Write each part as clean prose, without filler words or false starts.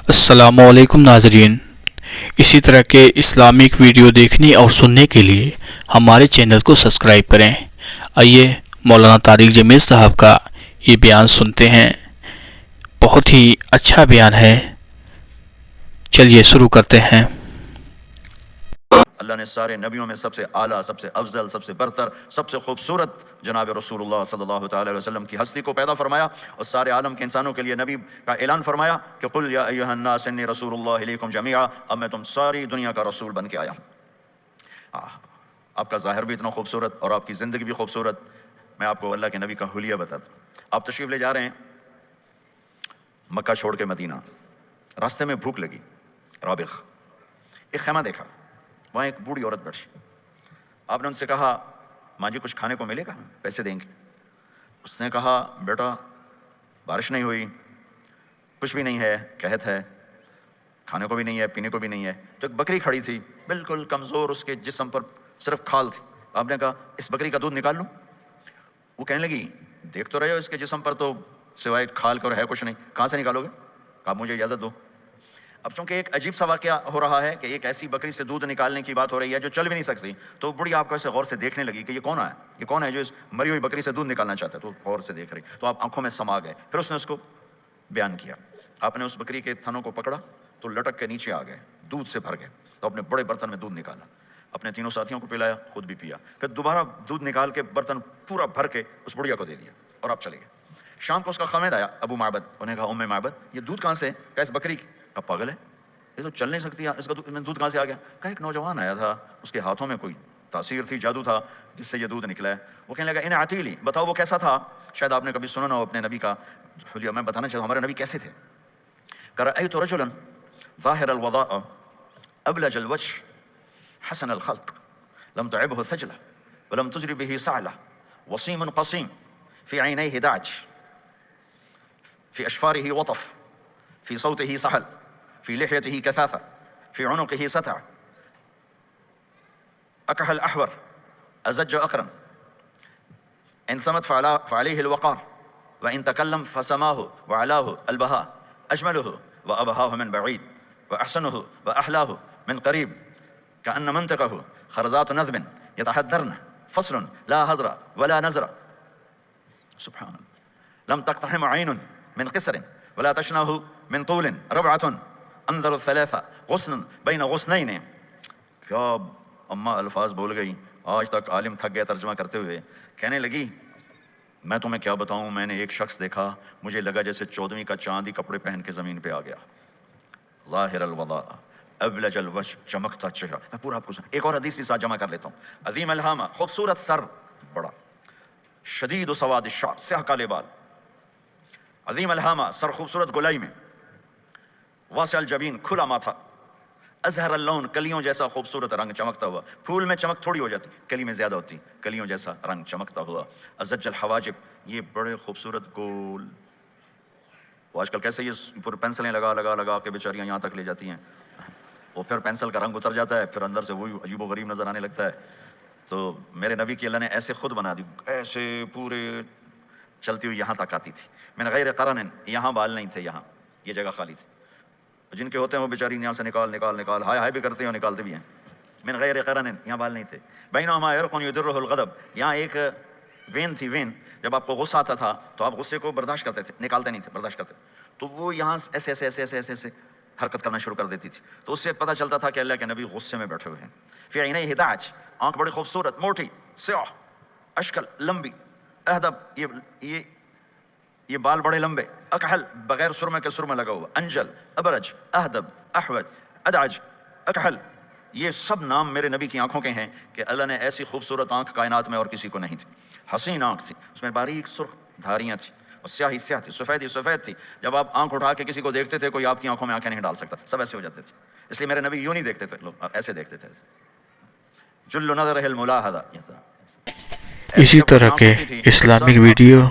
السلام علیکم ناظرین، اسی طرح کے اسلامک ویڈیو دیکھنے اور سننے کے لیے ہمارے چینل کو سبسکرائب کریں۔ آئیے مولانا طارق جمیل صاحب کا یہ بیان سنتے ہیں، بہت ہی اچھا بیان ہے۔ چلیے شروع کرتے ہیں۔ اللہ نے سارے نبیوں میں سب سے اعلیٰ، سب سے افضل، سب سے برتر، سب سے خوبصورت جناب رسول اللہ صلی اللہ تعالی علیہ وسلم کی ہستی کو پیدا فرمایا اور سارے عالم کے انسانوں کے لیے نبی کا اعلان فرمایا کہ قل یا ایھا الناس انی رسول اللہ الیکم جمیعا، اب میں تم ساری دنیا کا رسول بن کے آیا ہوں۔ آپ کا ظاہر بھی اتنا خوبصورت اور آپ کی زندگی بھی خوبصورت۔ میں آپ کو اللہ کے نبی کا حلیہ بتاتا ہوں۔ آپ تشریف لے جا رہے ہیں مکہ چھوڑ کے مدینہ، راستے میں بھوک لگی، رابغ ایک خیمہ دیکھا، وہاں ایک بوڑھی عورت بیٹھی۔ آپ نے ان سے کہا ماں جی کچھ کھانے کو ملے گا، پیسے دیں گے؟ اس نے کہا بیٹا بارش نہیں ہوئی، کچھ بھی نہیں ہے، قحط ہے، کھانے کو بھی نہیں ہے، پینے کو بھی نہیں ہے۔ تو ایک بکری کھڑی تھی، بالکل کمزور، اس کے جسم پر صرف کھال تھی۔ آپ نے کہا اس بکری کا دودھ نکال لوں؟ وہ کہنے لگی دیکھ تو رہے ہو اس کے جسم پر تو سوائے کھال کر ہے کچھ نہیں، کہاں سے نکالو گے؟ کہا مجھے اجازت دو۔ اب چونکہ ایک عجیب سا واقعہ ہو رہا ہے کہ ایک ایسی بکری سے دودھ نکالنے کی بات ہو رہی ہے جو چل بھی نہیں سکتی، تو بڑی آپ کو ایسے غور سے دیکھنے لگی کہ یہ کون ہے جو اس مری ہوئی بکری سے دودھ نکالنا چاہتا ہے؟ تو غور سے دیکھ رہی، تو آپ آنکھوں میں سما گئے۔ پھر اس نے اس کو بیان کیا۔ آپ نے اس بکری کے تھنوں کو پکڑا تو لٹک کے نیچے آ گئے، دودھ سے بھر گئے۔ تو اپنے بڑے برتن میں دودھ نکالا، اپنے تینوں ساتھیوں کو پلایا، خود بھی پیا، پھر دوبارہ دودھ نکال کے برتن پورا بھر کے اس بڑھیا کو دے دیا اور آپ چلے گئے۔ شام کو اس کا خامد آیا، ابو معبد، انہیں کہا ام معبد یہ دودھ کہاں سے؟ کہا اس بکری کی۔ کہا پاگل ہے، یہ تو چل نہیں سکتی، اس کا دودھ کہاں سے آ گیا؟ کہا ایک نوجوان آیا تھا، اس کے ہاتھوں میں کوئی تاثیر تھی، جادو تھا، جس سے یہ دودھ نکلا ہے۔ وہ کہنے لگا ان عتیلی، بتاؤ وہ کیسا تھا؟ شاید آپ نے کبھی سنا نہ ہو اپنے نبی کا حلیہ، میں بتانا چاہتا ہوں ہمارے نبی کیسے تھے۔ رأيت رجلا ظاهر الوضاء أبلج الوجه حسن الخلق لم تعبه ثجلة ولم تجري به سعلة وصيم قصيم في عينيه دعج في أشفاره وطف في صوته سحل في لحيته كثافة في عنقه ستع أكح الأحور أزج أقرن إن صمت فعليه الوقار وإن تكلم فسماه وعلاه البهاء أجمله وأبهاه من بعيد وأحسنه وأحلاه من قريب كأن منطقه خرزات نذب يتحدرن فصل لا هزر ولا نزر سبحان الله لم تقتحم عين من قصر ولا تشنه من طول ربعة انظر الثلاثة غصن بين غصنين۔ کیا اماں الفاظ بول گئی، آج تک عالم تھک گیا ترجمہ کرتے ہوئے۔ کہنے لگی میں تمہیں کیا بتاؤں، میں نے ایک شخص دیکھا، مجھے لگا جیسے 14ویں کا چاند ہی کپڑے پہن کے زمین پہ آ گیا۔ ظاہر الوضاء ابلج الوجه، چمکتا چہرہ۔ میں پورا آپ کو ایک اور حدیث بھی ساتھ جمع کر لیتا ہوں۔ عظیم الہامہ، خوبصورت سر بڑا، شدید سواد الشعر، سیاہ کالے بال، عظیم الہامہ سر خوبصورت گولائی میں، واسع الجبین کھلا ماتھا، ازہر اللون کلیوں جیسا خوبصورت رنگ چمکتا ہوا، پھول میں چمک تھوڑی ہو جاتی، کلی میں زیادہ ہوتی، کلیوں جیسا رنگ چمکتا ہوا، ازج الحواجب یہ بڑے خوبصورت گول، وہ آج کل کیسے یہ پورے پینسلیں لگا کے بیچاریاں یہاں تک لے جاتی ہیں، وہ پھر پینسل کا رنگ اتر جاتا ہے، پھر اندر سے وہی عجیب و غریب نظر آنے لگتا ہے۔ تو میرے نبی کی اللہ نے ایسے خود بنا دی، ایسے پورے چلتی ہوئی یہاں تک آتی تھی۔ من غیر قرن، یہاں بال نہیں تھے، یہاں یہ جگہ خالی تھی، جن کے ہوتے ہیں وہ بیچاری یہاں سے نکال ہائے بھی کرتے ہیں اور نکالتے بھی ہیں۔ من غیر قرن، یہاں بال نہیں تھے۔ بینہما عرق یدرہ الغضب، یہاں ایک وین تھی، وین جب آپ کو غصہ آتا تھا تو آپ غصے کو برداشت کرتے تھے، نکالتے نہیں تھے، برداشت کرتے، تو وہ یہاں ایسے ایسے ایسے ایسے ایسے ایسے حرکت کرنا شروع کر دیتی تھی، تو اس سے پتہ چلتا تھا کہ اللہ کے نبی غصے میں بیٹھے ہوئے ہیں۔ فی عینیہ دعج، آنکھ بڑی خوبصورت، موٹی، سیاہ، اشکل لمبی، اہدب یہ بال بڑے لمبے، اکحل بغیر سرمے کے سرمہ لگا ہوا، انجل، ابرج، اہدب، احوج، ادعج، اکحل، یہ سب نام میرے نبی کی آنکھوں کے ہیں کہ اللہ نے ایسی خوبصورت آنکھ کائنات میں اور کسی کو نہیں تھی۔ حسین آنکھ تھی، اس میں باریک سرخ دھاریاں تھیں، اور سیاہی سیاہ تھی، سفید تھی۔ جب آپ آنکھ اٹھا کے کسی کو دیکھتے تھے کوئی آپ کی آنکھوں میں آنکھیں نہیں ڈال سکتا، سب ایسے ہو جاتے تھے۔ اس لیے میرے نبی یوں نہیں دیکھتے تھے، لوگ ایسے دیکھتے تھے، جل نظرہ الملاحظہ۔ اسی طرح کے اسلامک ویڈیو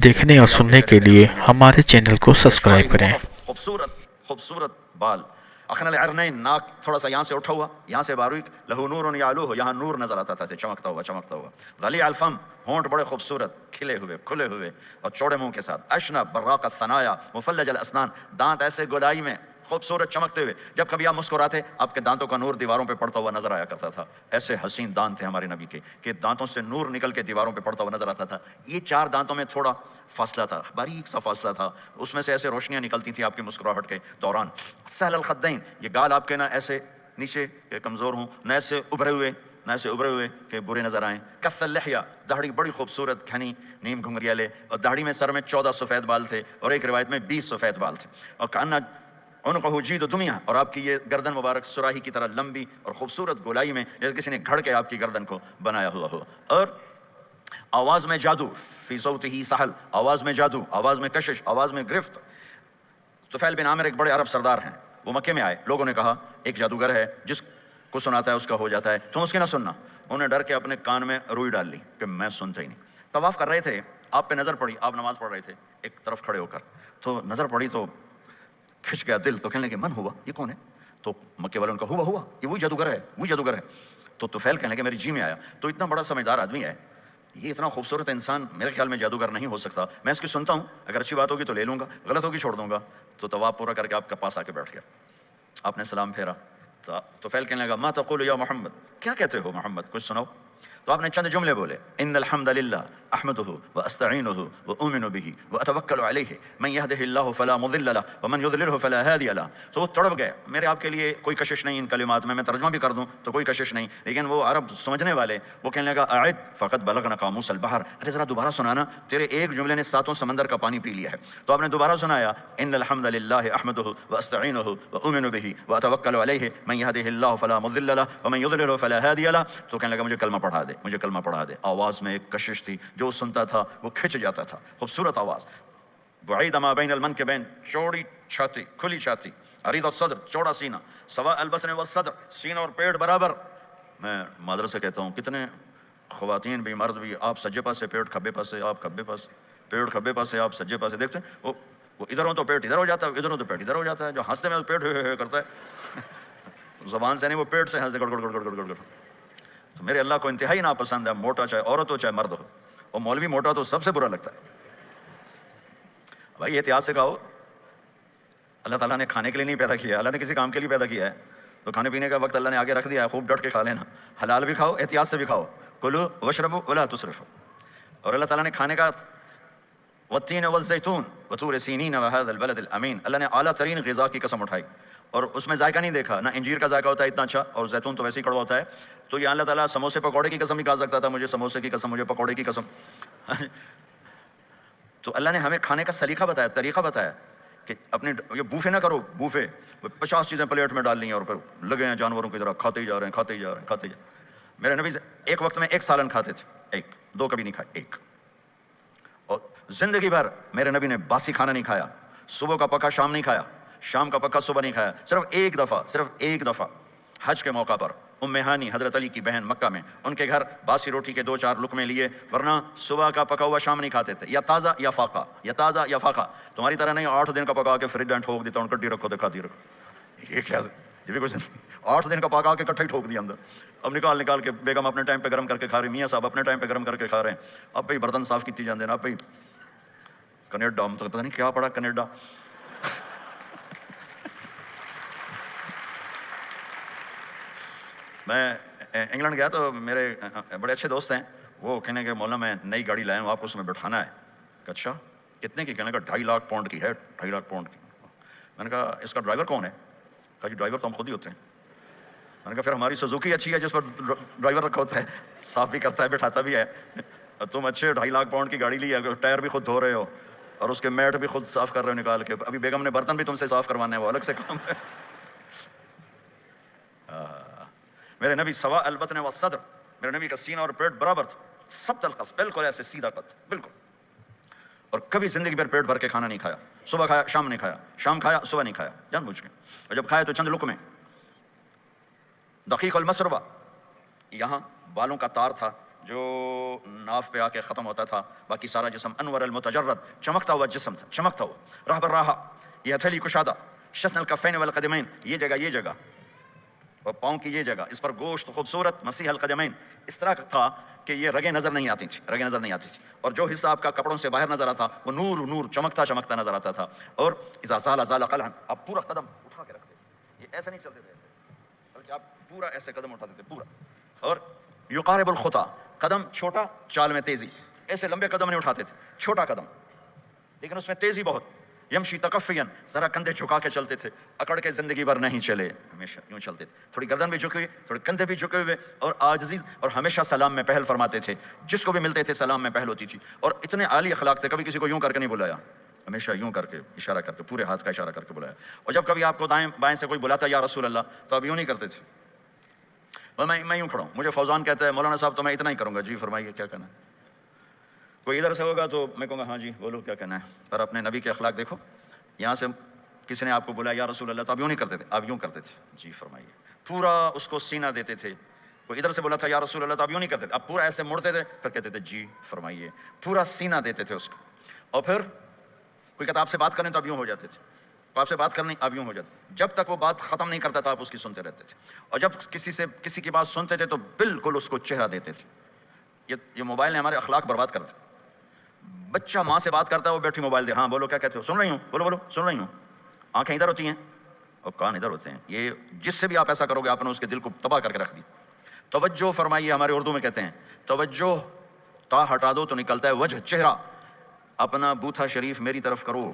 دیکھنے اور سننے کے لیے ہمارے چینل کو سبسکرائب کریں۔ خوبصورت بال، اخن العرنین، ناک تھوڑا سا یہاں سے اٹھا ہوا، یہاں سے باریک، لہو نور یعلوہ، یہاں نور نظر آتا تھا، چمکتا ہوا۔ ضلیع الفم، ہونٹ بڑے خوبصورت، کھلے ہوئے اور چوڑے منہ کے ساتھ۔ اشنب براق الثنایا مفلج الاسنان، دانت ایسے گودائی میں خوبصورت چمکتے ہوئے. جب کبھی آپ مسکراتے آپ کے دانتوں کا نور دیواروں پہ پڑتا ہوا نظر آیا کرتا تھا. ایسے حسین دانت تھے ہمارے نبی کے کہ دانتوں سے نور نکل کے دیواروں پہ پڑتا ہوا نظر آتا تھا. یہ 4 دانتوں میں تھوڑا فاصلہ تھا, باریک سا فاصلہ تھا, اس میں سے ایسے روشنیاں نکلتی تھیں آپ کی مسکراہٹ کے دوران. سہل الخدین, یہ گال آپ کے نہ ایسے نیچے کہ کمزور ہوں, نہ ایسے ابھرے ہوئے کہ برے نظر آئیں. کف اللحیہ, داڑھی بڑی خوبصورت گھنی نیم گھنگریالے, اور داڑھی میں سر میں 14 سفید بال تھے اور ایک روایت میں 20 سفید بال تھے. اور کانا عنقہ جید دنیا, اور آپ کی یہ گردن مبارک سراہی کی طرح لمبی اور خوبصورت گولائی میں جیسے کسی نے گھڑ کے آپ کی گردن کو بنایا ہوا ہو. اور آواز میں جادو, فی صوتہ سحل, آواز میں جادو, آواز میں کشش, آواز میں گرفت. طفیل بن عامر ایک بڑے عرب سردار ہیں, وہ مکے میں آئے. لوگوں نے کہا ایک جادوگر ہے جس کو سناتا ہے اس کا ہو جاتا ہے, تم اس کی نہ سننا. انہوں نے ڈر کے اپنے کان میں روئی ڈال لی کہ میں سنتا ہی نہیں. طواف کر رہے تھے, آپ پہ نظر پڑی, آپ نماز پڑھ رہے تھے ایک طرف کھڑے ہو کر, تو نظر پڑی تو کھنچ گیا دل. تو کہنے لگے من ہوا, یہ کون ہے؟ تو مکے والوں کا ہوا یہ وہی جادوگر ہے. تو طفیل کہنے لگے میری جی میں آیا, تو اتنا بڑا سمجھدار آدمی ہے, یہ اتنا خوبصورت انسان میرے خیال میں جادوگر نہیں ہو سکتا, میں اس کی سنتا ہوں, اگر اچھی بات ہوگی تو لے لوں گا, غلط ہوگی چھوڑ دوں گا. تو طواف پورا کر کے آپ کے پاس آ کے بیٹھ گیا. آپ نے سلام پھیرا تو طفیل کہنے لگا ما تقول یا محمد, کیا کہتے ہو محمد, کچھ سناؤ. تو آپ نے چند جملے بولے, ان الحمد للہ احمدہ واستعینہ واؤمن بہ واتوکل علیہ من یہدہ اللہ فلا مضل لہ ومن یضللہ فلا ہادی لہ. تو وہ تڑپ گئے. میرے آپ کے لیے کوئی کشش نہیں ان کلمات میں ترجمہ بھی کر دوں تو کوئی کشش نہیں, لیکن وہ عرب سمجھنے والے وہ کہنے لگا اعد فقد بلغنا قاموس البحر, ارے ذرا دوبارہ سنانا, تیرے ایک جملے نے 7 سمندر کا پانی پی لیا ہے. تو آپ نے دوبارہ سنایا, ان الحمد للہ احمدہ واستعینہ واؤمن بہ واتوکل علیہ من یہدہ اللہ فلا مضل لہ ومن یضللہ فلا ہادی لہ. تو کہنے لگا مجھے کلمہ پڑھا دے. آواز میں ایک کشش تھی, جو سنتا تھا وہ کھنچ جاتا تھا, خوبصورت آواز. بعید ما بین المنکبین, چوڑی چھاتی, کھلی چھاتی, عریض الصدر, چوڑا سینہ, سواء البطن والصدر, سینہ اور پیٹ برابر. میں معذرت سے کہتا ہوں, کتنے خواتین بھی مرد بھی, آپ سجے پاسے پیٹ کھبے پاسے, آپ کھبے پاسے پیٹ کھبے پاسے, آپ سجے پاسے, دیکھتے ہیں وہ ادھر ہو تو پیٹ ادھر ہو جاتا ہے, ادھر ہو تو پیٹ ادھر ہو جاتا ہے. جو ہنستے میں پیٹ کرتا ہے زبان سے نہیں, وہ پیٹ سے ہنستے گڑ گڑ گڑ گڑ گڑ. تو میرے اللہ کو انتہائی ناپسند ہے, موٹا چاہے عورت ہو چاہے مرد ہو. اور مولوی موٹا تو سب سے برا لگتا ہے. بھائی احتیاط سے کھاؤ, اللہ تعالیٰ نے کھانے کے لیے نہیں پیدا کیا, اللہ نے کسی کام کے لیے پیدا کیا ہے. تو کھانے پینے کا وقت اللہ نے آگے رکھ دیا ہے, خوب ڈٹ کے کھا لینا, حلال بھی کھاؤ احتیاط سے بھی کھاؤ. کلوا واشربوا ولا تسرفوا. اور اللہ تعالیٰ نے کھانے کا والتین والزیتون وطور سینین وهذا البلد الامین, اللہ نے اعلیٰ ترین غذا کی قسم اٹھائی اور اس میں ذائقہ نہیں دیکھا. نہ انجیر کا ذائقہ ہوتا ہے اتنا اچھا, اور زیتون تو ویسے ہی کڑوا ہوتا ہے. تو یہ اللہ تعالیٰ سموسے پکوڑے کی قسم بھی کھا سکتا تھا, مجھے سموسے کی قسم, مجھے پکوڑے کی قسم. تو اللہ نے ہمیں کھانے کا سلیقہ بتایا, طریقہ بتایا کہ اپنے یہ بوفے نہ کرو, بوفے 50 چیزیں پلیٹ میں ڈال لی ہیں اور پھر لگے ہیں جانوروں کی طرح کھاتے ہی جا رہے ہیں. میرے نبی ایک وقت میں 1 سالن کھاتے تھے, 1 2 کبھی نہیں کھائے, 1. اور زندگی بھر میرے نبی نے باسی کھانا نہیں کھایا, صبح کا پکا شام نہیں کھایا, شام کا پکا صبح نہیں کھایا. صرف ایک دفعہ حج کے موقع پر ام ہانی حضرت علی کی بہن مکہ میں, ان کے گھر باسی روٹی کے 2-4 لقمے لیے, ورنہ صبح کا پکا ہوا شام نہیں کھاتے تھے, یا تازہ یا فاقہ. تمہاری طرح نہیں 8 دن کا پکا کے فریج میں ٹھوک دیتا ہوں, کٹی رکھو دکھاتی رکھو. یہ کیا, یہ بھی کچھ 8 دن کا پکا کے کٹھا ہی ٹھوک دیا اندر. اب نکال کے بیگم اپنے ٹائم پہ گرم کر کے کھا رہی, میاں صاحب اپنے ٹائم پہ گرم کر کے کھا رہے ہیں. اب بھائی برتن صاف کیتی جاندے نا, اب بھائی کینیڈا, ہم تو پتہ نہیں کیا پڑا کینیڈا. میں انگلینڈ گیا تو میرے بڑے اچھے دوست ہیں, وہ کہنے کہ مولانا میں نئی گاڑی لایا ہوں, آپ کو اس میں بٹھانا ہے. اچھا کتنے کی؟ کہنے کا 2.5 لاکھ پاؤنڈ کی ہے, 2.5 لاکھ پاؤنڈ کی. میں نے کہا اس کا ڈرائیور کون ہے؟ کہا جی ڈرائیور تو ہم خود ہی ہوتے ہیں. میں نے کہا پھر ہماری سوزوکی اچھی ہے جس پر ڈرائیور رکھا ہوتا ہے, صاف بھی کرتا ہے بٹھاتا بھی ہے. تم اچھے 2.5 لاکھ پاؤنڈ کی گاڑی لی ہے, ٹائر بھی خود دھو رہے ہو اور اس کے میٹ بھی خود صاف کر رہے ہو نکال کے. ابھی بیگم نے برتن بھی تم سے صاف کروانے ہیں, وہ الگ سے کام ہے. میرے نبی سوا البطن والصدر, میرے نبی کا سینہ اور پیٹ برابر تھا, سب القص, بالکل ایسے سیدھا قد, بالکل. اور کبھی زندگی بھر پیٹ بھر کے کھانا نہیں کھایا, صبح کھایا شام نہیں کھایا, شام کھایا صبح نہیں کھایا, جان بوجھ کے. اور جب کھایا تو چند لقمے. دقیق المسربہ, یہاں بالوں کا تار تھا جو ناف پہ آ کے ختم ہوتا تھا, باقی سارا جسم انور المتجرد, چمکتا ہوا جسم تھا, چمکتا ہوا. راہ بر راہ, یہ ہتھیلی کشادہ, شسن الکفین والقدمین, یہ جگہ اور پاؤں کی یہ جگہ, اس پر گوشت خوبصورت مسیح القدمین. اس طرح تھا کہ یہ رگیں نظر نہیں آتی تھیں، رگیں نظر نہیں آتی تھیں، اور جو حصہ آپ کا کپڑوں سے باہر نظر آتا وہ نور نور چمکتا چمکتا نظر آتا تھا. اور اذا زال زال قلعا، آپ پورا قدم اٹھا کے رکھتے تھے، یہ ایسے نہیں چلتے تھے ایسے، بلکہ آپ پورا ایسے قدم اٹھاتے تھے پورا. اور یقارب الخطا، قدم چھوٹا چال میں تیزی، ایسے لمبے قدم نہیں اٹھاتے تھے، چھوٹا قدم لیکن اس میں تیزی بہت. یمشی تکفین، ذرا کندھے جھکا کے چلتے تھے، اکڑ کے زندگی بھر نہیں چلے، ہمیشہ یوں چلتے تھے، تھوڑی گردن بھی جھکے ہوئے، تھوڑے کندھے بھی جھکے ہوئے، اور عاجزی، اور ہمیشہ سلام میں پہل فرماتے تھے، جس کو بھی ملتے تھے سلام میں پہل ہوتی تھی. اور اتنے عالی اخلاق تھے، کبھی کسی کو یوں کر کے نہیں بلایا، ہمیشہ یوں کر کے اشارہ کر کے، پورے ہاتھ کا اشارہ کر کے بلایا. اور جب کبھی آپ کو دائیں بائیں سے کوئی بلاتا یا رسول اللہ، تو آپ یوں نہیں کرتے تھے، میں یوں کھڑا ہوں. مجھے فوزان کہتا ہے مولانا صاحب تو میں اتنا ہی کروں گا. جی فرمائیے کیا کہنا ہے. کوئی ادھر سے ہوگا تو میں کہوں گا ہاں جی بولو کیا کہنا ہے. پر اپنے نبی کے اخلاق دیکھو، یہاں سے کسی نے آپ کو بولا یا رسول اللہ، تو آپ یوں نہیں کرتے تھے، آپ یوں کرتے تھے. جی فرمائیے، پورا اس کو سینہ دیتے تھے. کوئی ادھر سے بولا تھا یا رسول اللہ، تو آپ یوں نہیں کرتے تھے، آپ پورا ایسے مڑتے تھے، پھر کہتے تھے جی فرمائیے، پورا سینہ دیتے تھے اس کو. اور پھر کوئی کہتا آپ سے بات کریں تو آپ یوں ہو جاتے تھے، آپ سے بات کرنی آپ یوں ہو جاتے، جب تک وہ بات ختم نہیں کرتا تھا آپ اس کی سنتے رہتے تھے. اور جب کسی کی بات سنتے تھے تو بالکل اس کو چہرہ دیتے تھے. یہ موبائل نے ہمارے اخلاق برباد کر دیے. بچہ ماں سے بات کرتا ہے، وہ بیٹھی موبائل دے، ہاں بولو کیا کہتے ہو، سن رہی ہوں، بولو بولو سن رہی ہوں. آنکھیں ادھر ہوتی ہیں اور کان ادھر ہوتے ہیں. یہ جس سے بھی آپ ایسا کرو گے، آپ نے اس کے دل کو تباہ کر کے رکھ دی. توجہ فرمائیے، ہمارے اردو میں کہتے ہیں توجہ، تا ہٹا دو تو نکلتا ہے وجہ، چہرہ. اپنا بوتھا شریف میری طرف کرو،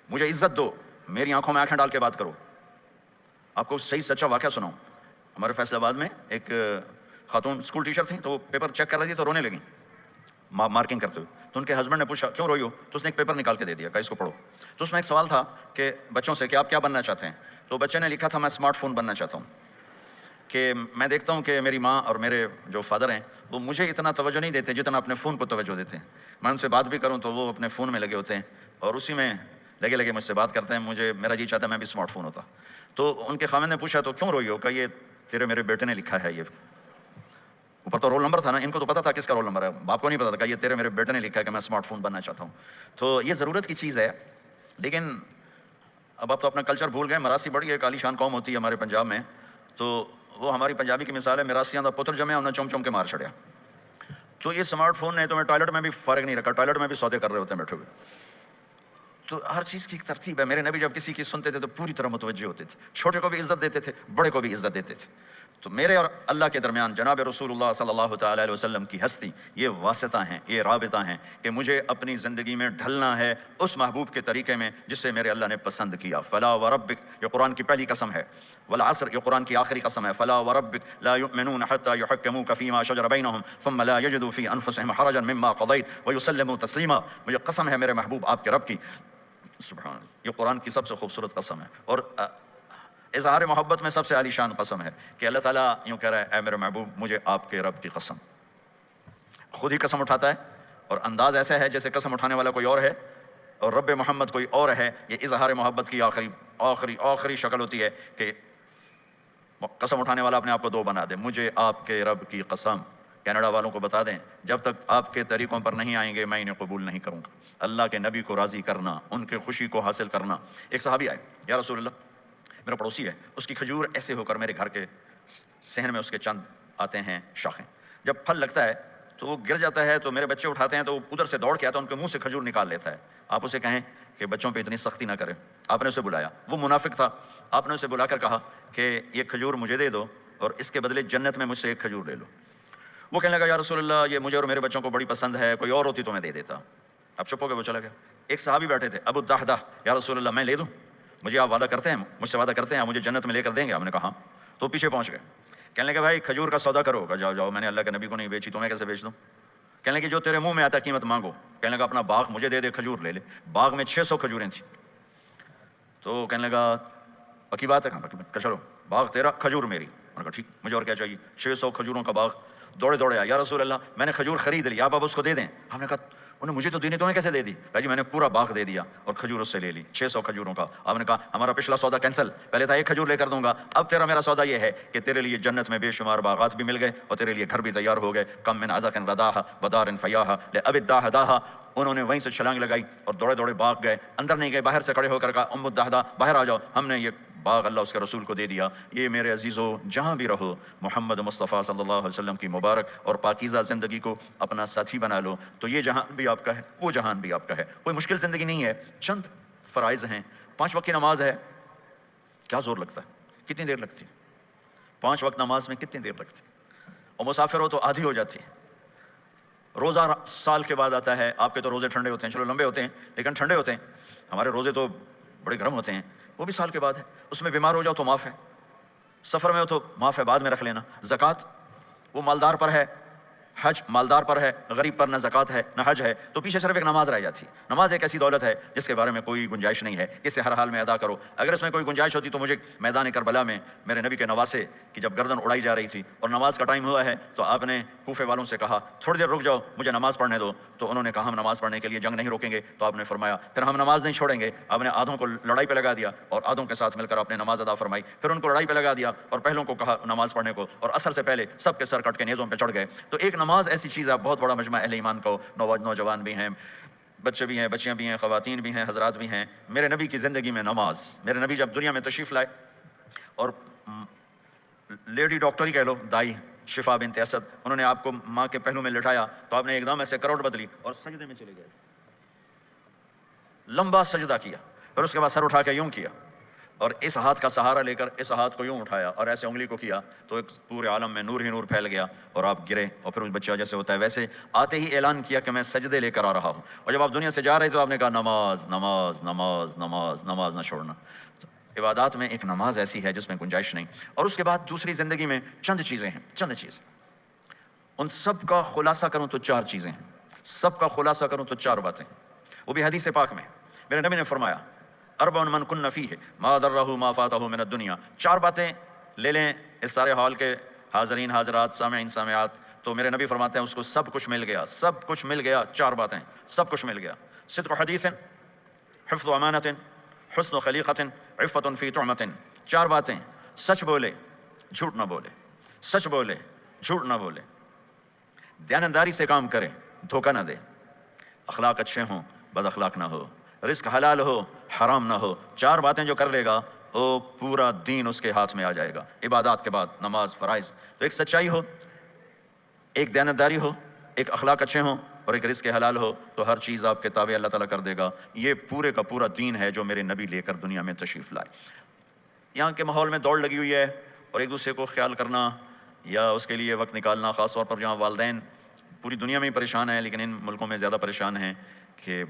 مجھے عزت دو، میری آنکھوں میں آنکھیں ڈال کے بات کرو. آپ کو صحیح سچا واقعہ سناؤں. ہمارے فیصل آباد میں ایک خاتون اسکول ٹیچر تھیں، تو وہ پیپر چیک کر رہی تھی تو رونے لگیں مارکنگ کرتے ہوئے. تو ان کے ہسبینڈ نے پوچھا کیوں روئی ہو، تو اس نے ایک پیپر نکال کے دے دیا، کہا اس کو پڑھو. تو اس میں ایک سوال تھا کہ بچوں سے کہ آپ کیا بننا چاہتے ہیں. تو بچے نے لکھا تھا میں اسمارٹ فون بننا چاہتا ہوں، کہ میں دیکھتا ہوں کہ میری ماں اور میرے جو فادر ہیں وہ مجھے اتنا توجہ نہیں دیتے جتنا اپنے فون کو توجہ دیتے ہیں. میں ان سے بات بھی کروں تو وہ اپنے فون میں لگے ہوتے ہیں اور اسی میں لگے مجھ سے بات کرتے ہیں. میرا جی چاہتا ہے میں بھی اسمارٹ فون ہوتا. تو ان کے خاوند نے پوچھا تو کیوں روئی ہو، کہ یہ تیرے میرے بیٹے نے لکھا ہے. یہ اوپر تو رول نمبر تھا نا، ان کو تو پتا تھا کس کا رول نمبر ہے، باپ کو نہیں پتا تھا. کہ یہ تیرے میرے بیٹے نے لکھا ہے کہ میں اسمارٹ فون بننا چاہتا ہوں. تو یہ ضرورت کی چیز ہے. لیکن اب آپ تو اپنا کلچر بھول گئے. مراسی بڑی ایک عالی شان قوم ہوتی ہے ہمارے پنجاب میں، تو وہ ہماری پنجابی کی مثال ہے، مراسیاں دا پتر جمع انہیں چوم چوم کے مار چھڑیا. تو یہ اسمارٹ فون نے تو میں ٹوائلٹ میں بھی فارغ نہیں رکھا، ٹوائلٹ میں بھی سودے کر رہے ہوتے ہیں بیٹھے ہوئے. تو ہر چیز کی ایک ترتیب ہے. میرے نبی جب کسی کی سنتے تھے تو پوری طرح متوجہ ہوتے تھے، چھوٹے کو بھی عزت دیتے تھے، بڑے کو بھی عزت دیتے تھے. تو میرے اور اللہ کے درمیان جناب رسول اللہ صلی اللہ تعالی علیہ وسلم کی ہستی، یہ واسطہ ہیں، یہ رابطہ ہیں کہ مجھے اپنی زندگی میں ڈھلنا ہے اس محبوب کے طریقے میں جسے میرے اللہ نے پسند کیا. فلا وربک، یہ قرآن کی پہلی قسم ہے. والعصر، یہ قرآن کی آخری قسم ہے. فلا وربک لا یؤمنون حتى يحكموك فيما شجر بينهم ثم لا يجدوا في انفسهم حرجا مما قضيت ويسلموا تسلیما. مجھے قسم ہے میرے محبوب آپ کے رب کی. سبحان اللہ، یہ قرآن کی سب سے خوبصورت قسم ہے. اور اظہار محبت میں سب سے عالی شان قسم ہے کہ اللہ تعالیٰ یوں کہہ رہا ہے اے میرے محبوب مجھے آپ کے رب کی قسم. خود ہی قسم اٹھاتا ہے اور انداز ایسا ہے جیسے قسم اٹھانے والا کوئی اور ہے اور رب محمد کوئی اور ہے. یہ اظہار محبت کی آخری شکل ہوتی ہے کہ قسم اٹھانے والا اپنے آپ کو دو بنا دے. مجھے آپ کے رب کی قسم. کینیڈا والوں کو بتا دیں جب تک آپ کے طریقوں پر نہیں آئیں گے میں انہیں قبول نہیں کروں گا. اللہ کے نبی کو راضی کرنا، ان کے خوشی کو حاصل کرنا. ایک صحابی آئے، یا رسول اللہ میرا پڑوسی ہے، اس کی کھجور ایسے ہو کر میرے گھر کے صحن میں اس کے چند آتے ہیں شاخیں، جب پھل لگتا ہے تو وہ گر جاتا ہے تو میرے بچے اٹھاتے ہیں تو وہ ادھر سے دوڑ کے آتا ہے ان کے منہ سے کھجور نکال لیتا ہے. آپ اسے کہیں کہ بچوں پہ اتنی سختی نہ کرے. آپ نے اسے بلایا، وہ منافق تھا. آپ نے اسے بلا کر کہا کہ یہ کھجور مجھے دے دو اور اس کے بدلے جنت میں مجھ سے ایک کھجور لے لو. وہ کہنے لگا یا رسول اللہ یہ مجھے اور میرے بچوں کو بڑی پسند ہے، کوئی اور ہوتی تو میں دے دیتا. اب چپ ہو گئے، وہ چلا گیا. ایک صحابی بیٹھے تھے ابو الدحدہ، یا رسول اللہ میں لے دوں، مجھے آپ وعدہ کرتے ہیں، مجھ سے وعدہ کرتے ہیں آپ مجھے جنت میں لے کر دیں گے؟ ہم نے کہا ہاں. تو پیچھے پہنچ گئے. کہنے لگے بھائی کھجور کا سودا کرو. جاؤ جاؤ، میں نے اللہ کے نبی کو نہیں بیچی، تمہیں کیسے بیچ دوں؟ کہنے لگے جو تیرے منہ میں آتا قیمت مانگو. کہنے لگا اپنا باغ مجھے دے دے، کھجور لے لے. باغ میں 600 کھجوریں تھیں. تو کہنے لگا پکی بات ہے، کہاں پکی بات، کہ چلو باغ تیرا کھجور میری. میں نے کہا ٹھیک، مجھے اور کیا چاہیے. 600 کھجوروں کا باغ. دوڑے آیا، یا رسول اللہ میں نے کھجور خرید لی، آپ اب اس کو دے دیں. ہم نے کہا انہیں مجھے تو دینی، تمہیں کیسے دے دی؟ کہا جی میں نے پورا باغ دے دیا اور کھجور اس سے لے لی 600 کھجوروں کا. آپ نے کہا ہمارا پچھلا سودا کینسل، پہلے تھا ایک کھجور لے کر دوں گا، اب تیرا میرا سودا یہ ہے کہ تیرے لیے جنت میں بے شمار باغات بھی مل گئے اور تیرے لیے گھر بھی تیار ہو گئے. کم من عزق رداها ودار فیاها لأب الداہ داہا. انہوں نے وہیں سے چھلانگ لگائی اور دوڑے دوڑے بھاگ گئے، اندر نہیں گئے، باہر سے کھڑے ہو کر کہا ام الدہدہ باہر آ جاؤ، ہم نے یہ باغ اللہ اس کے رسول کو دے دیا، یہ میرے عزیزو جہاں بھی رہو محمد مصطفیٰ صلی اللہ علیہ وسلم کی مبارک اور پاکیزہ زندگی کو اپنا ساتھی بنا لو، تو یہ جہان بھی آپ کا ہے، وہ جہان بھی آپ کا ہے۔ کوئی مشکل زندگی نہیں ہے، چند فرائض ہیں، 5 وقت کی نماز ہے، کیا زور لگتا ہے، کتنی دیر لگتی، 5 وقت نماز میں کتنی دیر لگتی، اور مسافر ہو تو آدھی ہو جاتی ہے۔ روزہ سال کے بعد آتا ہے، آپ کے تو روزے ٹھنڈے ہوتے ہیں، چلو لمبے ہوتے ہیں لیکن ٹھنڈے ہوتے ہیں، ہمارے روزے تو بڑے گرم ہوتے ہیں، وہ بھی سال کے بعد ہے، اس میں بیمار ہو جاؤ تو معاف ہے، سفر میں ہو تو معاف ہے، بعد میں رکھ لینا۔ زکوٰۃ وہ مالدار پر ہے، حج مالدار پر ہے، غریب پر نہ زکوٰۃ ہے نہ حج ہے، تو پیچھے صرف ایک نماز رہ جاتی ہے۔ نماز ایک ایسی دولت ہے جس کے بارے میں کوئی گنجائش نہیں ہے کہ اسے ہر حال میں ادا کرو، اگر اس میں کوئی گنجائش ہوتی تو مجھے میدان کربلا میں میرے نبی کے نواسے کی جب گردن اڑائی جا رہی تھی اور نماز کا ٹائم ہوا ہے تو آپ نے کوفے والوں سے کہا تھوڑی دیر رک جاؤ مجھے نماز پڑھنے دو، تو انہوں نے کہا ہم نماز پڑھنے کے لیے جنگ نہیں روکیں گے، تو آپ نے فرمایا پھر ہم نماز نہیں چھوڑیں گے، آپ نے آدھوں کو لڑائی پہ لگا دیا اور آدھوں کے ساتھ مل کر آپ نے نماز ادا فرمائی، پھر ان کو لڑائی پہ لگا دیا اور پہلوں کو کہا نماز پڑھنے کو، اور عصر سے پہلے سب کے سر کٹ کے نیزوں پہ چڑھ گئے۔ تو ایک نماز ایسی چیز ہے، بہت بڑا مجمع اہل ایمان کو، نوجوان بھی ہیں، بچے بھی ہیں، بچیاں بھی ہیں، خواتین بھی ہیں، حضرات بھی ہیں، میرے نبی کی زندگی میں نماز، میرے نبی جب دنیا میں تشریف لائے اور لیڈی ڈاکٹر ہی کہہ لو، دائی شفا بنت اسد، انہوں نے آپ کو ماں کے پہلو میں لٹایا تو آپ نے ایک دم ایسے کروٹ بدلی اور سجدے میں چلے گئے، لمبا سجدہ کیا، پھر اس کے بعد سر اٹھا کے یوں کیا اور اس ہاتھ کا سہارا لے کر اس ہاتھ کو یوں اٹھایا اور ایسے انگلی کو کیا تو ایک پورے عالم میں نور ہی نور پھیل گیا اور آپ گرے، اور پھر اس بچہ جیسے ہوتا ہے ویسے آتے ہی اعلان کیا کہ میں سجدے لے کر آ رہا ہوں، اور جب آپ دنیا سے جا رہے تو آپ نے کہا نماز نماز نماز نماز نماز نہ چھوڑنا۔ عبادات میں ایک نماز ایسی ہے جس میں گنجائش نہیں، اور اس کے بعد دوسری زندگی میں چند چیزیں ہیں، چند چیزیں، ان سب کا خلاصہ کروں تو 4 چیزیں ہیں، سب کا خلاصہ کروں تو 4 باتیں، وہ بھی حدیث پاک میں میرے نبی نے فرمایا اربع من کن فیہ ما ضرہ ما فاتہ من الدنیا، 4 باتیں لے لیں اس سارے ہال کے حاضرین حاضرات سامعین سامعات، تو میرے نبی فرماتے ہیں اس کو سب کچھ مل گیا، سب کچھ مل گیا، 4 باتیں سب کچھ مل گیا، صدق حدیث، حفظ امانت، حسن خلیقۃ، عفۃ فی طعمۃ، 4 باتیں، سچ بولے جھوٹ نہ بولے، سچ بولے جھوٹ نہ بولے، دیانتداری سے کام کرے دھوکہ نہ دے، اخلاق اچھے ہوں بد اخلاق نہ ہو، رزق حلال ہو حرام نہ ہو، 4 باتیں جو کر لے گا وہ پورا دین اس کے ہاتھ میں آ جائے گا۔ عبادات کے بعد نماز فرائض، تو ایک سچائی ہو، ایک دیانتداری ہو، ایک اخلاق اچھے ہوں اور ایک رزق حلال ہو، تو ہر چیز آپ کے تابع اللہ تعالیٰ کر دے گا۔ یہ پورے کا پورا دین ہے جو میرے نبی لے کر دنیا میں تشریف لائے۔ یہاں کے ماحول میں دوڑ لگی ہوئی ہے اور ایک دوسرے کو خیال کرنا یا اس کے لیے وقت نکالنا، خاص طور پر جہاں والدین پوری دنیا میں ہی پریشان ہیں لیکن ان ملکوں میں زیادہ پریشان ہیں کہ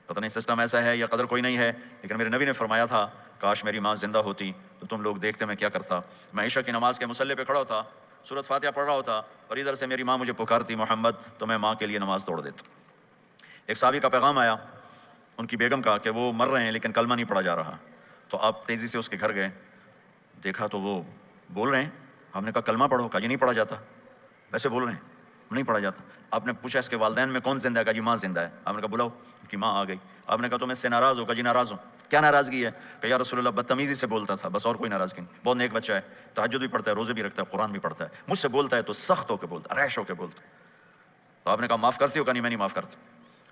پتہ نہیں سسٹم ایسا ہے یا قدر کوئی نہیں ہے، لیکن میرے نبی نے فرمایا تھا کاش میری ماں زندہ ہوتی تو تم لوگ دیکھتے میں کیا کرتا، میں عشاء کی نماز کے مصلی پہ کھڑا ہوتا، سورۃ فاتحہ پڑھ رہا ہوتا اور ادھر سے میری ماں مجھے پکارتی محمد، تو میں ماں کے لیے نماز توڑ دیتا۔ ایک صحابی کا پیغام آیا ان کی بیگم کا کہ وہ مر رہے ہیں لیکن کلمہ نہیں پڑھا جا رہا، تو آپ تیزی سے اس کے گھر گئے، دیکھا تو وہ بول رہے ہیں، ہم نے کہا کلمہ پڑھو، کہا یہ نہیں پڑھا جاتا، ویسے بول رہے ہیں نہیں پڑھا جاتا۔ آپ نے پوچھا اس کے والدین میں کون زندہ ہے، کہا جی ماں زندہ ہے، آپ نے کہا بلاؤ، کی ماں آ گئی، آپ نے کہا تم اس سے ناراض ہو، کہا جی ناراض ہوں، کیا ناراضگی ہے، کہ یا رسول اللہ بدتمیزی سے بولتا تھا بس، اور کوئی ناراضگی نہیں، بہت نیک بچہ ہے، تہجد بھی پڑھتا ہے، روزے بھی رکھتا ہے، قرآن بھی پڑھتا ہے، مجھ سے بولتا ہے تو سخت ہو کے بولتا ہے، ریش ہو کے بولتا ہے۔ تو آپ نے کہا معاف کرتی ہو، کہا نہیں میں نہیں معاف کرتا،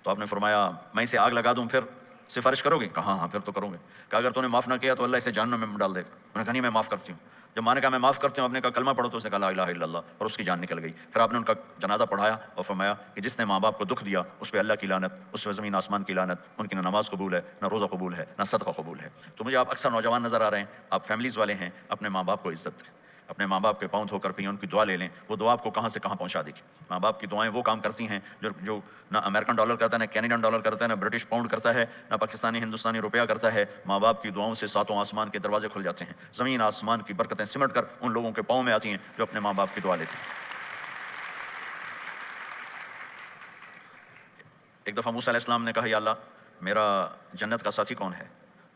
تو آپ نے فرمایا میں اسے آگ لگا دوں پھر سفارش کرو گے، کہا ہاں پھر تو کروں گے، کہ اگر تو نے معاف نہ کیا تو اللہ اسے جہنم میں ڈال دے گا، میں نے کہا نہیں میں معاف کرتی ہوں، جب ماں نے کہا میں معاف کرتی ہوں، آپ نے کہا کلمہ پڑھو، تو اس نے کہا لا الہ الا اللہ، اور اس کی جان نکل گئی۔ پھر آپ نے ان کا جنازہ پڑھایا اور فرمایا کہ جس نے ماں باپ کو دکھ دیا اس پہ اللہ کی لعنت، اس پہ زمین آسمان کی لعنت، ان کی نہ نماز قبول ہے نہ روزہ قبول ہے نہ صدقہ قبول ہے۔ تو مجھے آپ اکثر نوجوان نظر آ رہے ہیں، آپ فیملیز والے ہیں، اپنے ماں باپ کو عزت دیں، اپنے ماں باپ کے پاؤں دھو کر پئیں، ان کی دعا لے لیں، وہ دعا آپ کو کہاں سے کہاں پہنچا دے گی۔ ماں باپ کی دعائیں وہ کام کرتی ہیں جو نہ امریکن ڈالر کرتا ہے، نہ کینیڈین ڈالر کرتا ہے، نہ برٹش پاؤنڈ کرتا ہے، نہ پاکستانی ہندوستانی روپیہ کرتا ہے۔ ماں باپ کی دعاؤں سے 7 آسمان کے دروازے کھل جاتے ہیں، زمین آسمان کی برکتیں سمٹ کر ان لوگوں کے پاؤں میں آتی ہیں جو اپنے ماں باپ کی دعا لیتے ہیں۔ ایک دفعہ موسیٰ علیہ السلام نے کہا یا اللہ میرا جنت کا ساتھی کون ہے،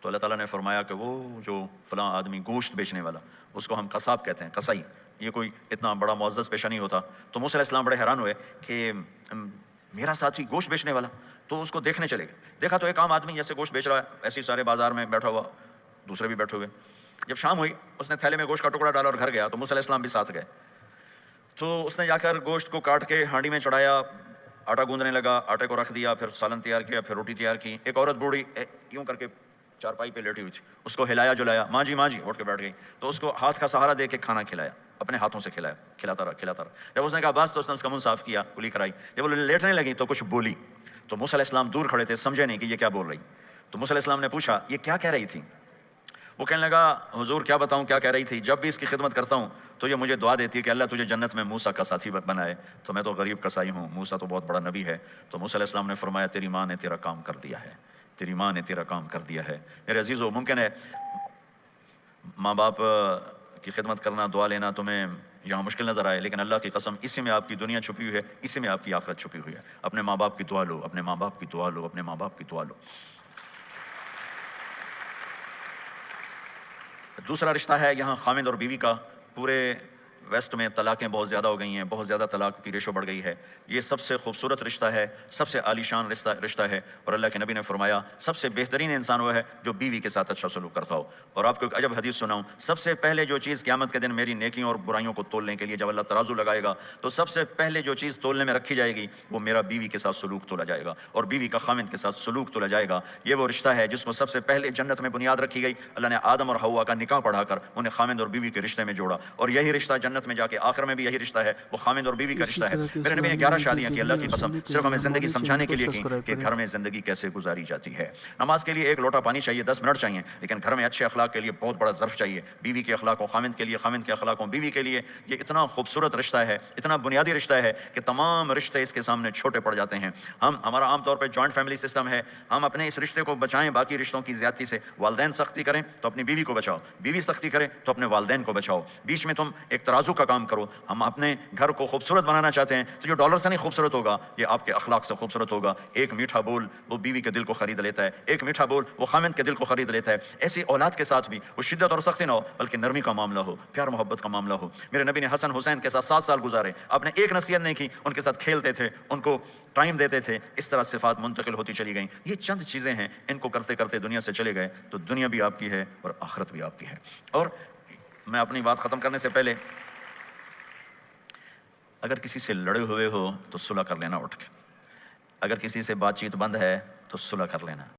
تو اللہ تعالیٰ نے فرمایا کہ وہ جو فلاں آدمی گوشت بیچنے والا، اس کو ہم قصاب کہتے ہیں، قصائی، یہ کوئی اتنا بڑا معزز پیشہ نہیں ہوتا۔ تو موسیٰ علیہ السلام بڑے حیران ہوئے کہ میرا ساتھی گوشت بیچنے والا، تو اس کو دیکھنے چلے گئے، دیکھا تو ایک عام آدمی جیسے گوشت بیچ رہا ہے ایسے ہی سارے بازار میں بیٹھا ہوا، دوسرے بھی بیٹھے ہوئے۔ جب شام ہوئی اس نے تھیلے میں گوشت کا ٹکڑا ڈالا اور گھر گیا، تو موسیٰ علیہ السلام بھی ساتھ گئے، تو اس نے جا کر گوشت کو کاٹ کے ہانڈی میں چڑھایا، آٹا گوندنے لگا, آٹے کو رکھ دیا, پھر سالن تیار کیا, پھر روٹی تیار کی. ایک عورت بوڑھی یوں کر کے چارپائی پہ لیٹی ہوئی تھی, اس کو ہلایا جلایا, ماں جی اٹھ کے بیٹھ گئی. تو اس کو ہاتھ کا سہارا دے کے کھانا کھلایا, اپنے ہاتھوں سے کھلایا, کھلاتا رہا. جب اس نے کہا بس, تو اس نے اس کا منہ صاف کیا, کلی کرائی. جب وہ لیٹنے لگی تو کچھ بولی, تو موسیٰ علیہ السلام دور کھڑے تھے, سمجھے نہیں کہ یہ کیا بول رہی. تو موسیٰ علیہ السلام نے پوچھا یہ کیا کہہ رہی تھی. وہ کہنے لگا حضور کیا بتاؤں کیا کہہ رہی تھی, جب بھی اس کی خدمت کرتا ہوں تو یہ مجھے دعا دیتی ہے کہ اللہ تجھے جنت میں موسیٰ کا ساتھی بنائے. تو میں تو غریب کسائی ہوں, موسیٰ تو بہت بڑا نبی ہے. تو موسیٰ علیہ السلام نے فرمایا تیری ماں نے تیرا کام کر دیا ہے, تیری ماں نے تیرا کام کر دیا ہے. میرے عزیزو, ممکن ہے ماں باپ کی خدمت کرنا, دعا لینا تمہیں یہاں مشکل نظر آئے, لیکن اللہ کی قسم اسی میں آپ کی دنیا چھپی ہوئی ہے, اسی میں آپ کی آخرت چھپی ہوئی ہے. اپنے ماں باپ کی دعا لو, اپنے ماں باپ کی دعا لو, اپنے ماں باپ کی دعا لو. دوسرا رشتہ ہے یہاں خامد اور بیوی کا. پورے ویسٹ میں طلاقیں بہت زیادہ ہو گئی ہیں, بہت زیادہ طلاق کی ریشو بڑھ گئی ہے. یہ سب سے خوبصورت رشتہ ہے, سب سے عالی شان رشتہ ہے. اور اللہ کے نبی نے فرمایا سب سے بہترین انسان وہ ہے جو بیوی کے ساتھ اچھا سلوک کرتا ہو. اور آپ کو ایک عجب حدیث سناؤں, سب سے پہلے جو چیز قیامت کے دن میری نیکیوں اور برائیوں کو تولنے کے لیے جب اللہ ترازو لگائے گا, تو سب سے پہلے جو چیز تولنے میں رکھی جائے گی وہ میرا بیوی کے ساتھ سلوک تولا جائے گا, اور بیوی کا خامد کے ساتھ سلوک تولا جائے گا. یہ وہ رشتہ ہے جس کو سب سے پہلے جنت میں بنیاد رکھی گئی. اللہ نے آدم اور حوا کا نکاح پڑھا کر انہیں خامد اور بیوی کے رشتے میں جوڑا, اور یہی رشتہ جنت میں جا کے آخر میں بھی یہی رشتہ ہے, وہ خامد اور بیوی کا رشتہ ہے. میرے نبی نے 11 شادیاں کی, اللہ کی قسم صرف ہمیں زندگی سمجھانے کے لیے کی کہ گھر میں زندگی کیسے گزاری جاتی ہے. نماز کے لیے ایک لوٹا پانی چاہیے, 10 منٹ چاہیے, لیکن گھر میں اچھے اخلاق کے لیے بہت بڑا ظرف چاہیے. بیوی کے اخلاق و خامد کے لیے, خامد کے اخلاق و بیوی کے لیے. یہ اتنا خوبصورت رشتہ ہے, اتنا بنیادی رشتہ ہے کہ تمام رشتے اس کے سامنے چھوٹے پڑ جاتے ہیں. ہمارا عام طور پہ جوائنٹ فیملی سسٹم ہے, ہم اپنے اس رشتے کو بچائیں باقی رشتوں کی زیادتی سے. والدین سختی کریں تو اپنی بیوی کو بچاؤ, بیوی سختی کرے تو اپنے والدین کو بچاؤ. بیچ میں تم ایک ترازو کا کام کرو. ہم اپنے گھر کو خوبصورت بنانا چاہتے ہیں تو جو ڈالر سے نہیں خوبصورت ہوگا, یہ آپ کے اخلاق سے خوبصورت ہوگا. ایک میٹھا بول وہ بیوی کے دل کو خرید لیتا ہے, ایک میٹھا بول وہ خامد کے دل کو خرید لیتا ہے. ایسی اولاد کے ساتھ بھی وہ شدت اور سختی نہ ہو, بلکہ نرمی کا معاملہ ہو, پیار محبت کا معاملہ ہو. میرے نبی نے حسن حسین کے ساتھ 7 سال گزارے, آپ نے ایک نصیحت نہیں کی, ان کے ساتھ کھیلتے تھے, ان کو ٹائم دیتے تھے. اس طرح صفات منتقل ہوتی چلی گئیں. یہ چند چیزیں ہیں, ان کو کرتے کرتے دنیا سے چلے گئے تو دنیا بھی آپ کی ہے اور آخرت بھی آپ کی ہے. اور میں اپنی بات ختم کرنے سے پہلے, اگر کسی سے لڑے ہوئے ہو تو صلح کر لینا اٹھ کے, اگر کسی سے بات چیت بند ہے تو صلح کر لینا.